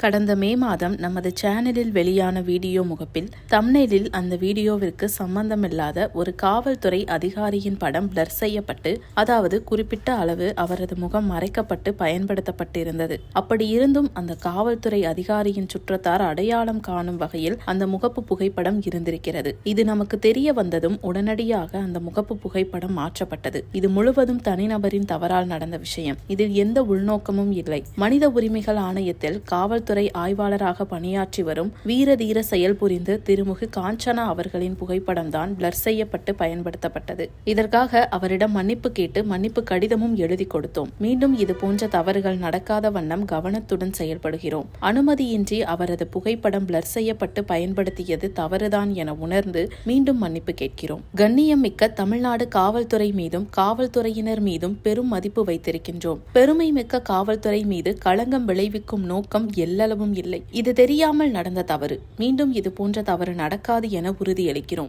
கடந்த மே மாதம் நமது சேனலில் வெளியான வீடியோ முகப்பில் தம்ப்நெயிலில் அந்த வீடியோவிற்கு சம்பந்தமில்லாத ஒரு காவல்துறை அதிகாரியின் படம் பிளர் செய்யப்பட்டு, அதாவது குறிப்பிட்ட அளவு அவரது முகம் மறைக்கப்பட்டு பயன்படுத்தப்பட்டிருந்தது. அப்படி இருந்தும் அந்த காவல்துறை அதிகாரியின் சுற்றத்தார் அடையாளம் காணும் வகையில் அந்த முகப்பு புகைப்படம் இருந்திருக்கிறது. இது நமக்கு தெரிய வந்ததும் உடனடியாக அந்த முகப்பு புகைப்படம் மாற்றப்பட்டது. இது முழுவதும் தனிநபரின் தவறால் நடந்த விஷயம். இதில் எந்த உள்நோக்கமும் இல்லை. மனித உரிமைகள் ஆணையத்தில் காவல்துறை ஆய்வாளராக பணியாற்றி வரும் வீரதீர செயல் புரிந்து திருமுகு காஞ்சனா அவர்களின் புகைப்படம் தான் பிளர் செய்யப்பட்டு பயன்படுத்தப்பட்டது. இதற்காக அவரிடம் மன்னிப்பு கேட்டு மன்னிப்பு கடிதமும் எழுதி கொடுத்தோம். மீண்டும் இது போன்ற தவறுகள் நடக்காத வண்ணம் கவனத்துடன் செயல்படுகிறோம். அனுமதியின்றி அவரது புகைப்படம் பிளர் செய்யப்பட்டு பயன்படுத்தியது தவறுதான் என உணர்ந்து மீண்டும் மன்னிப்பு கேட்கிறோம். கண்ணியம் மிக்க தமிழ்நாடு காவல்துறை மீதும் காவல்துறையினர் மீதும் பெரும் மதிப்பு வைத்திருக்கின்றோம். பெருமை மிக்க காவல்துறை மீது களங்கம் விளைவிக்கும் நோக்கம் எல்லளவும் இல்லை. இது தெரியாமல் நடந்த தவறு. மீண்டும் இது போன்ற தவறு நடக்காது என உறுதியளிக்கிறோம்.